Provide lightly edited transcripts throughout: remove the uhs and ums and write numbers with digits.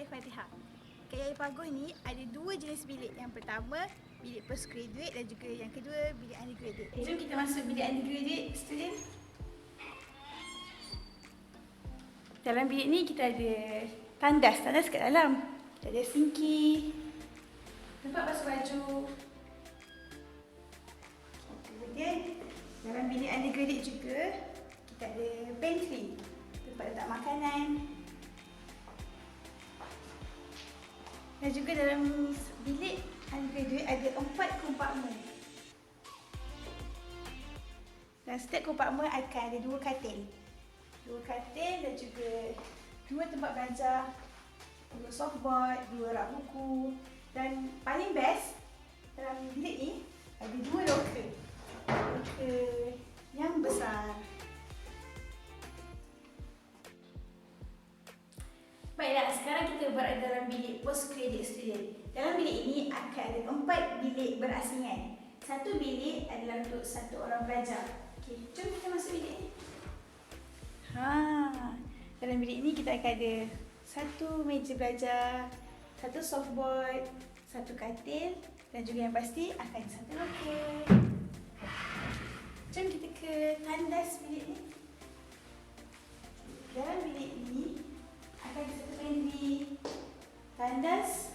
Al-Fatihah. Kat Yaya Paguh ni ada dua jenis bilik. Yang pertama, bilik postgraduate dan juga yang kedua, bilik undergraduate. Jom kita masuk bilik undergraduate, student. Dalam bilik ni kita ada tandas kat dalam. Kita ada sinki, tempat basuh baju. Kemudian dalam bilik undergraduate juga kita ada pantry, tempat letak makanan. Dan juga dalam bilik undergraduate ada 4 kompartmen. Dan setiap kompartmen akan ada 2 katil. 2 katil dan juga 2 tempat belajar, 2 softboard, 2 rak buku. Dan paling best dalam bilik ni ada 2 locker. Locker yang besar. Baiklah, sekarang kita berada dalam bilik postgraduate student. Dalam bilik ini akan ada 4 bilik berasingan. Satu bilik adalah untuk 1 orang pelajar. Okey, jom kita masuk bilik ni. Dalam bilik ini kita akan ada 1 meja belajar, 1 softboard, 1 katil dan juga yang pasti akan 1 locker. Jom kita ke tandas bilik ni. Dalam bilik ni akan ada 1 pantry, tandas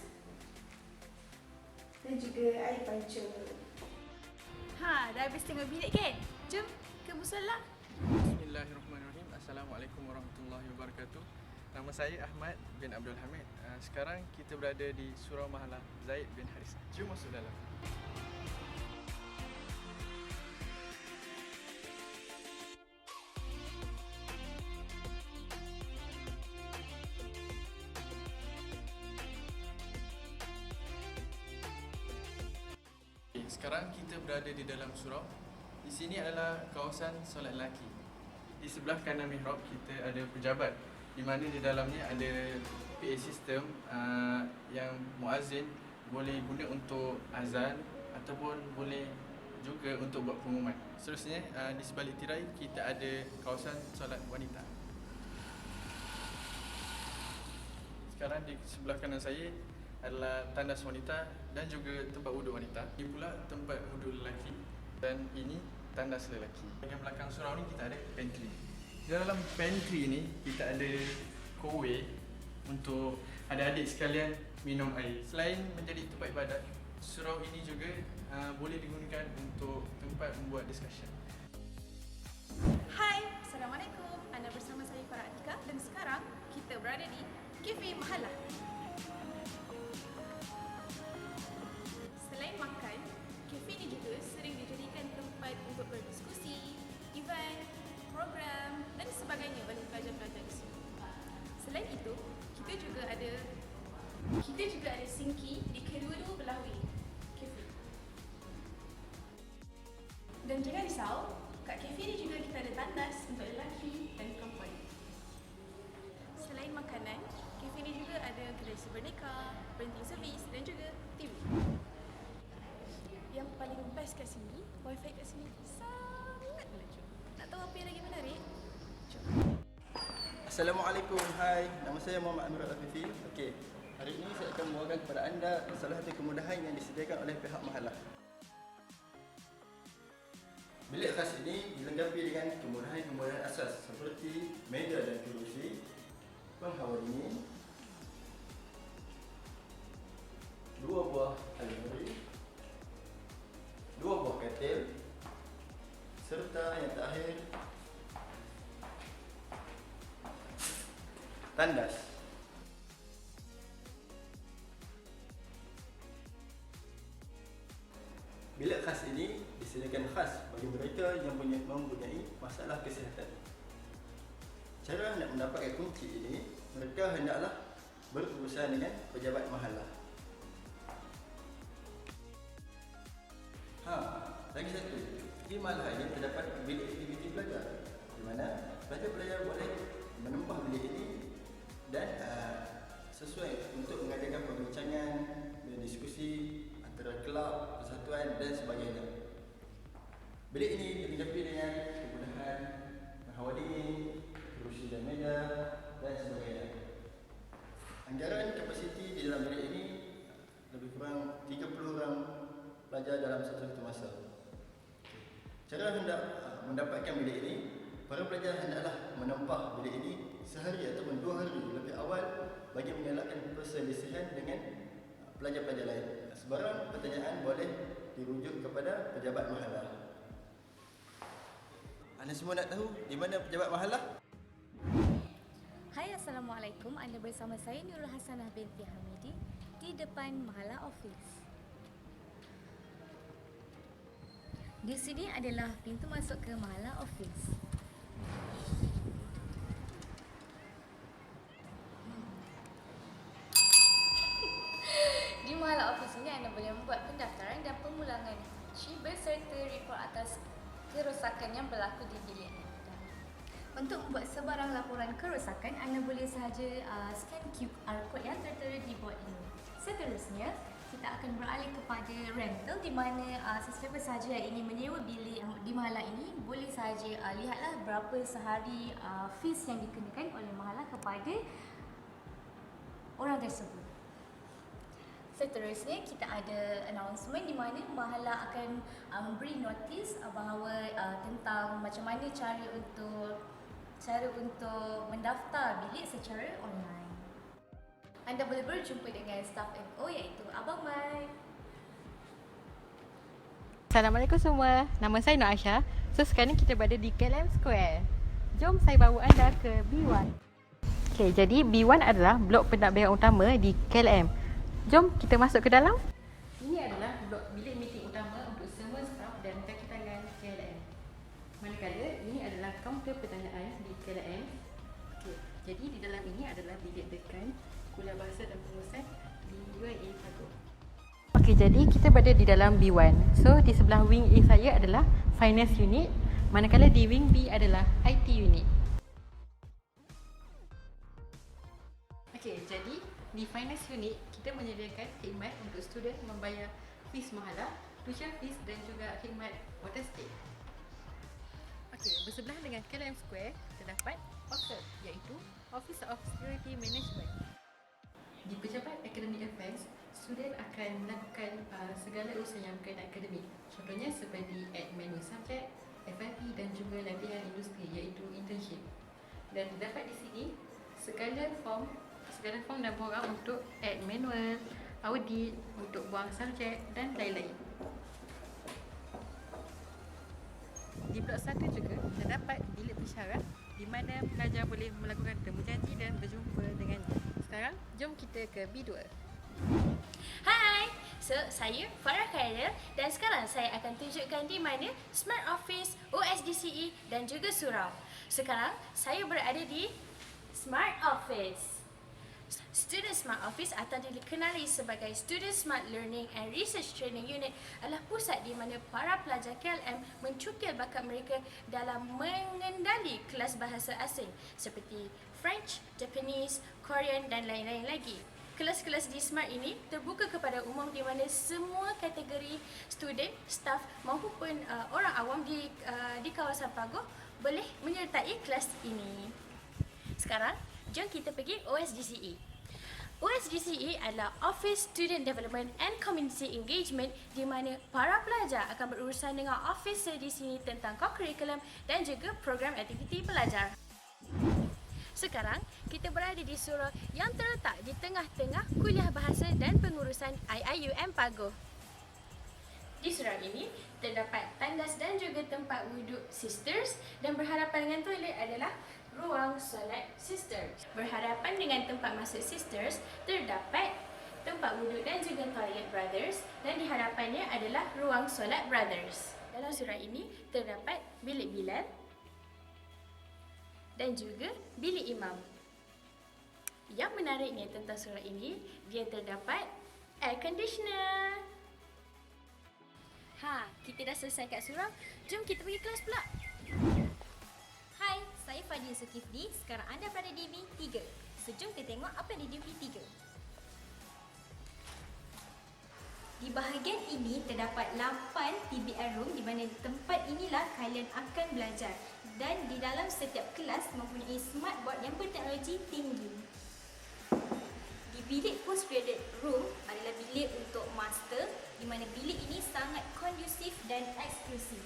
dan juga air pancur. Dah habis tengok bilik kan? Jom ke musola. Bismillahirrahmanirrahim. Assalamualaikum warahmatullahi wabarakatuh. Nama saya Ahmad bin Abdul Hamid. Sekarang kita berada di Surau Mahalah Zaid bin Harisah. Jom masuk dalam. Sekarang kita berada di dalam surau. Di sini adalah kawasan solat lelaki. Di sebelah kanan mihrab kita ada pejabat, di mana di dalamnya ada PA system yang muazzin boleh guna untuk azan ataupun boleh juga untuk buat pengumuman. Seterusnya di sebalik tirai kita ada kawasan solat wanita. Sekarang di sebelah kanan saya adalah tandas wanita dan juga tempat wuduk wanita. Ini pula tempat wuduk lelaki dan ini tandas lelaki. Bahagian belakang surau ni kita ada pantry. Di dalam pantry ni kita ada kowe untuk adik-adik sekalian minum air. Selain menjadi tempat ibadat, surau ini juga boleh digunakan untuk tempat membuat discussion. Hai, Assalamualaikum. Anda bersama saya Farah Atika dan sekarang kita berada di Cafe Mahalah. Selain makan, kafe ini juga sering dijadikan tempat untuk berdiskusi, event, program dan sebagainya bagi pelajar-pelajar di sini. Selain itu, kita juga ada sinki di kedua-dua belah wing kafe. Dan jangan risau, kat kafe ini juga kita ada tandas untuk lelaki dan perempuan. Selain makanan, kafe ini juga ada kedai Seberneka, printing service dan juga TV. Yang paling best kat sini, wifi kat sini sangat laju. Nak tahu apa yang lagi menarik? Jom. Assalamualaikum, hai. Nama saya Muhammad Amirul Afifi. Okey, hari ini saya akan membawakan kepada anda salah satu kemudahan yang disediakan oleh pihak Mahalah. Bilik khas ini dilengkapi dengan kemudahan-kemudahan asas seperti meja dan kerusi, penghawa dingin, 2 buah almari, 2 buah katil, serta yang terakhir tandas. Bilik khas ini disediakan khas bagi mereka yang mempunyai masalah kesihatan. Cara nak mendapatkan kunci ini, mereka hendaklah berurusan dengan pejabat Mahalah. Lagi satu, di Mahalah ini terdapat bilik aktiviti belajar di mana pelajar-pelajar boleh menempah bilik ini dan sesuai untuk mengadakan perbincangan, berdiskusi antara kelab, persatuan dan sebagainya. Bilik ini dilengkapi dengan kemudahan hawa dingin, kerusi dan meja dan sebagainya. Anggaran kapasiti di dalam bilik ini lebih kurang 30 orang pelajar dalam satu masa. Cara hendak mendapatkan bilik ini, para pelajar hendaklah menempah bilik ini sehari ataupun 2 hari lebih awal bagi mengelakkan perselisihan dengan pelajar-pelajar lain. Sebarang pertanyaan boleh dirujuk kepada pejabat mahalah. Anda semua nak tahu di mana pejabat mahalah? Hai, Assalamualaikum. Anda bersama saya Nurul Hasanah binti Hamidi di depan Mahalah Office. Di sini adalah pintu masuk ke Mahalah Office. Di Mahalah Office ini anda boleh membuat pendaftaran dan pemulangan kunci beserta report atas kerosakan yang berlaku di bilik anda. Untuk membuat sebarang laporan kerosakan, anda boleh sahaja scan QR code yang tertera di bot ini. Seterusnya, kita akan beralih kepada rental di mana sesiapa sahaja yang ingin menyewa bilik di Mahalah ini boleh sahaja lihatlah berapa sehari fees yang dikenakan oleh Mahalah kepada orang tersebut. Seterusnya, kita ada announcement di mana Mahalah akan memberi notis bahawa tentang macam mana cara untuk mendaftar bilik secara online. Anda boleh berjumpa dengan staf MO iaitu Abang Mai. Assalamualaikum semua, nama saya Nur Aisyah. So sekarang kita berada di KLM Square. Jom saya bawa anda ke B1. Okay, jadi B1 adalah blok pentadbiran utama di KLM. Jom kita masuk ke dalam. Ini adalah blok bilik meeting utama untuk semua staf dan kaki tangan KLM. Manakala ini adalah kaunter pertanyaan di KLM. Okay, jadi di dalam ini adalah bilik dekan Kuliah Bahasa dan Pengurusan di UiA Pagoh. Okey, jadi kita berada di dalam B1. So di sebelah wing A saya adalah Finance Unit, manakala di wing B adalah IT Unit. Okey, jadi di Finance Unit kita menyediakan khidmat untuk student membayar fees Mahalah, tuition fees dan juga khidmat water stay. Okey, bersebelah dengan KLM Square terdapat OSCE iaitu Office of Security Management. Di Pejabat Academic Affairs, student akan melakukan segala urusan yang berkaitan akademik. Contohnya seperti add menu subjek, FYP dan juga latihan industri iaitu internship. Dan terdapat di sini segala form dan program untuk add manual, audit, untuk buang subjek dan lain-lain. Di blok 1 juga terdapat bilik pesyarat di mana pelajar boleh melakukan temu janji dan berjumpa dengannya. Sekarang, jom kita ke B2. Hai, saya Farah Khairil dan sekarang saya akan tunjukkan di mana Smart Office, OSDCE dan juga surau. Sekarang, saya berada di Smart Office. Student Smart Office atau dikenali sebagai Student Smart Learning and Research Training Unit adalah pusat di mana para pelajar KLM mencukil bakat mereka dalam mengendali kelas bahasa asing seperti French, Japanese, Korean dan lain-lain lagi. Kelas-kelas di Smart ini terbuka kepada umum di mana semua kategori student, staff maupun orang awam di kawasan Pagoh boleh menyertai kelas ini. Sekarang, jom kita pergi OSDCE. OSDCE adalah Office Student Development and Community Engagement di mana para pelajar akan berurusan dengan officer di sini tentang co-curriculum dan juga program aktiviti pelajar. Sekarang, kita berada di surau yang terletak di tengah-tengah Kuliah Bahasa dan Pengurusan IIUM Pagoh. Di surau ini, terdapat tandas dan juga tempat wuduk sisters dan berhadapan dengan toilet adalah ruang solat sisters. Berhadapan dengan tempat masuk sisters, terdapat tempat wuduk dan juga toilet brothers dan di hadapannya adalah ruang solat brothers. Dalam surau ini, terdapat bilik bilal dan juga bilik imam. Yang menariknya tentang surau ini, dia terdapat air conditioner. Kita dah selesai kat surau. Jom kita pergi kelas pula. Hai, saya Fadil Zulkifli. Sekarang anda berada di B3. So, jom kita tengok apa yang di B3. Di bahagian ini terdapat 8 TBR room di mana tempat inilah kalian akan belajar. Dan di dalam setiap kelas mempunyai smart board yang berteknologi tinggi. Bilik postgraduate room adalah bilik untuk master di mana bilik ini sangat kondusif dan eksklusif.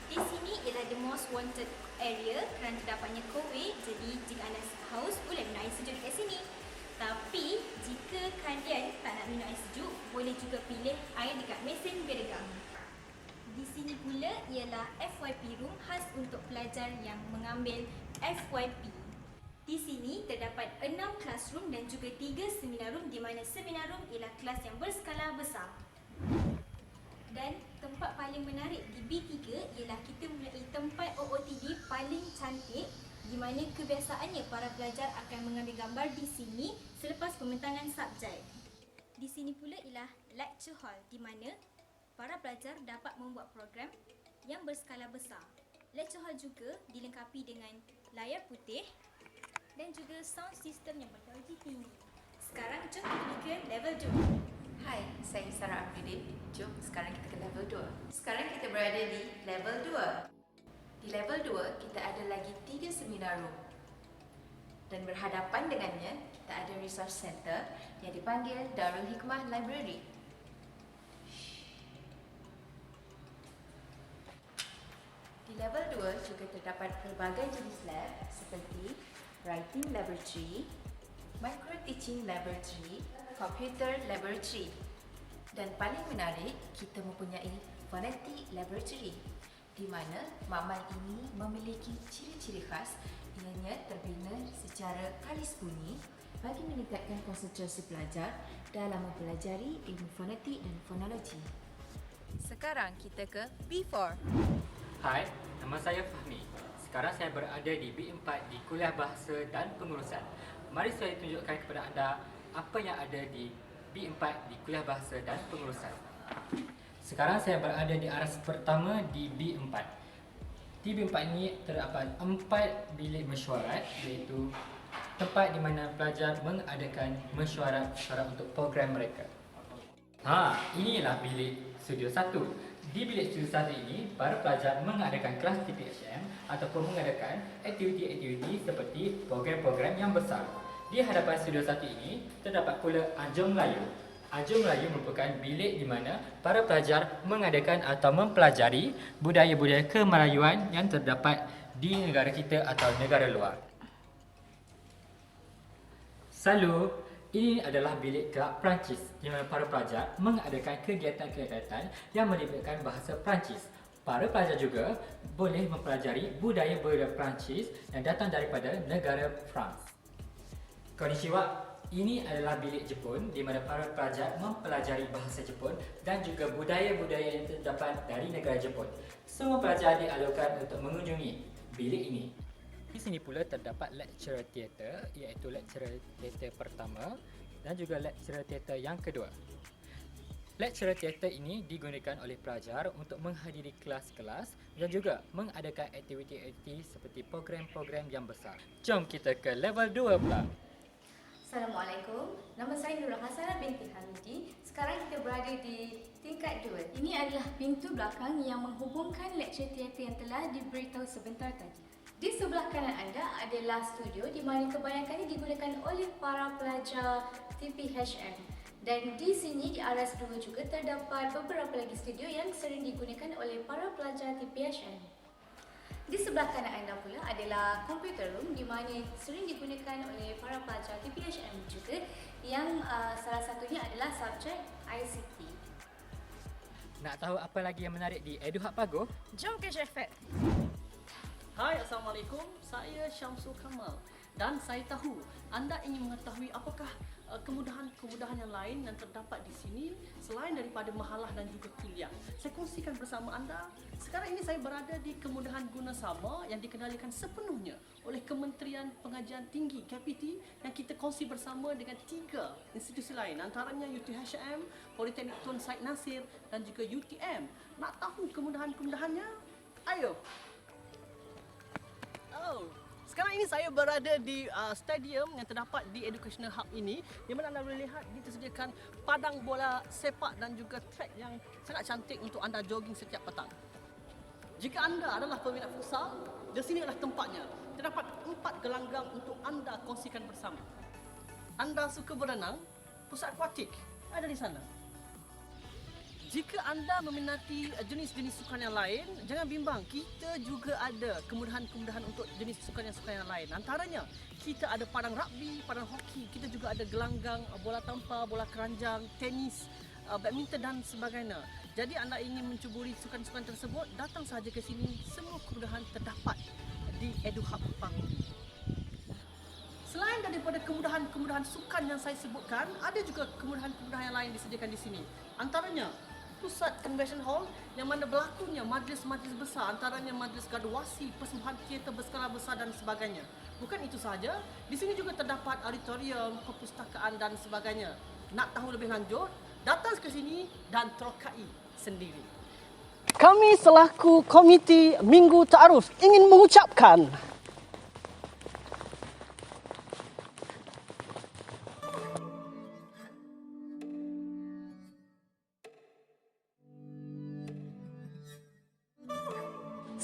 Di sini ialah the most wanted area kerana terdapatnya COVID, jadi jika anda haus boleh minum air sejuk dekat sini. Tapi jika kalian tak nak minum air sejuk, boleh juga pilih air dekat mesin berdegang. Di sini pula ialah FYP room khas untuk pelajar yang mengambil FYP. Di sini terdapat 6 classroom dan juga 3 seminar room di mana seminar room ialah kelas yang berskala besar. Dan tempat paling menarik di B3 ialah kita mempunyai tempat OOTD paling cantik di mana kebiasaannya para pelajar akan mengambil gambar di sini selepas pembentangan subjek. Di sini pula ialah lecture hall di mana para pelajar dapat membuat program yang berskala besar. Lecture hall juga dilengkapi dengan layar putih dan juga sound system yang berteknologi tinggi. Sekarang jom kita pergi ke level 2. Hai, saya Sarah Afridin. Jom sekarang kita ke level 2. Sekarang kita berada di level 2. Di level 2, kita ada lagi 3 seminar room. Dan berhadapan dengannya, kita ada resource center yang dipanggil Darul Hikmah Library. Di level 2 juga terdapat pelbagai jenis lab seperti Writing Laboratory, Micro Teaching Laboratory, Computer Laboratory. Dan paling menarik, kita mempunyai Phonetic Laboratory di mana makmal ini memiliki ciri-ciri khas ianya terbina secara kalis bunyi bagi meningkatkan konsentrasi pelajar dalam mempelajari ilmu fonetik dan fonologi. Sekarang kita ke B4. Hai, nama saya Fahmi. Sekarang saya berada di B4 di Kuliah Bahasa dan Pengurusan. Mari saya tunjukkan kepada anda apa yang ada di B4 di Kuliah Bahasa dan Pengurusan. Sekarang saya berada di aras pertama di B4. Di B4 ini terdapat 4 bilik mesyuarat, iaitu tempat di mana pelajar mengadakan mesyuarat untuk program mereka. Inilah bilik studio 1. Di bilik studio 1 ini, para pelajar mengadakan kelas TPHM ataupun mengadakan aktiviti-aktiviti seperti program-program yang besar. Di hadapan studio 1 ini, terdapat pula Anjung Melayu. Anjung Melayu merupakan bilik di mana para pelajar mengadakan atau mempelajari budaya-budaya kemelayuan yang terdapat di negara kita atau negara luar. Salut, ini adalah bilik kelab Perancis di mana para pelajar mengadakan kegiatan-kegiatan yang melibatkan bahasa Perancis. Para pelajar juga boleh mempelajari budaya-budaya Perancis yang datang daripada negara France. Konnichiwa. Ini adalah bilik Jepun di mana para pelajar mempelajari bahasa Jepun dan juga budaya-budaya yang terdapat dari negara Jepun. Semua pelajar dialurkan untuk mengunjungi bilik ini. Di sini pula terdapat lecturer teater, iaitu lecturer teater pertama dan juga lecturer teater yang kedua. Lecturer teater ini digunakan oleh pelajar untuk menghadiri kelas-kelas dan juga mengadakan aktiviti-aktiviti seperti program-program yang besar. Jom kita ke level 2 pula. Assalamualaikum, nama saya Nurul Hasanah binti Hamidi. Sekarang kita berada di tingkat 2. Ini adalah pintu belakang yang menghubungkan lecture teater yang telah diberitahu sebentar tadi. Di sebelah kanan anda adalah studio di mana kebanyakannya digunakan oleh para pelajar TPHM. Dan di sini di aras 2 juga terdapat beberapa lagi studio yang sering digunakan oleh para pelajar TPHM. Di sebelah kanan anda pula adalah computer room di mana sering digunakan oleh para pelajar TPHM juga yang salah satunya adalah subjek ICT. Nak tahu apa lagi yang menarik di EduHub Pago? Jom ke Syafat. Hai, Assalamualaikum. Saya Syamsul Kamal dan saya tahu anda ingin mengetahui apakah kemudahan-kemudahan yang lain yang terdapat di sini selain daripada mahalah dan juga kuliah. Saya kongsikan bersama anda. Sekarang ini saya berada di kemudahan guna sama yang dikendalikan sepenuhnya oleh Kementerian Pengajian Tinggi KPT yang kita kongsi bersama dengan 3 institusi lain, antaranya UTHM, Politeknik Tun Said Nasir dan juga UTM. Nak tahu kemudahan-kemudahannya? Ayo. Sekarang ini saya berada di stadium yang terdapat di Educational Hub ini, di mana anda boleh lihat disediakan padang bola sepak dan juga track yang sangat cantik untuk anda jogging setiap petang. Jika anda adalah peminat futsal, di sini adalah tempatnya. Terdapat 4 gelanggang untuk anda kongsikan bersama. anda suka berenang, pusat akuatik ada di sana. Jika anda meminati jenis-jenis sukan yang lain, jangan bimbang. Kita juga ada kemudahan-kemudahan untuk jenis sukan yang lain. Antaranya, kita ada padang rugby, padang hoki, kita juga ada gelanggang, bola tampar, bola keranjang, tenis, badminton dan sebagainya. Jadi anda ingin mencuburi sukan-sukan tersebut, datang saja ke sini. Semua kemudahan terdapat di EduHub Pahudi. Selain daripada kemudahan-kemudahan sukan yang saya sebutkan, ada juga kemudahan-kemudahan yang lain disediakan di sini. Antaranya, pusat convention hall yang mana berlakunya majlis-majlis besar, antaranya majlis graduasi, persembahan teater berskala besar dan sebagainya. Bukan itu sahaja, di sini juga terdapat auditorium, perpustakaan dan sebagainya. Nak tahu lebih lanjut, datang ke sini dan terokai sendiri. Kami selaku komiti Minggu Ta'aruf ingin mengucapkan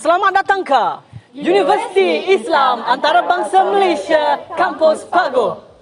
selamat datang ke Universiti Islam Antarabangsa Malaysia, Kampus Pago.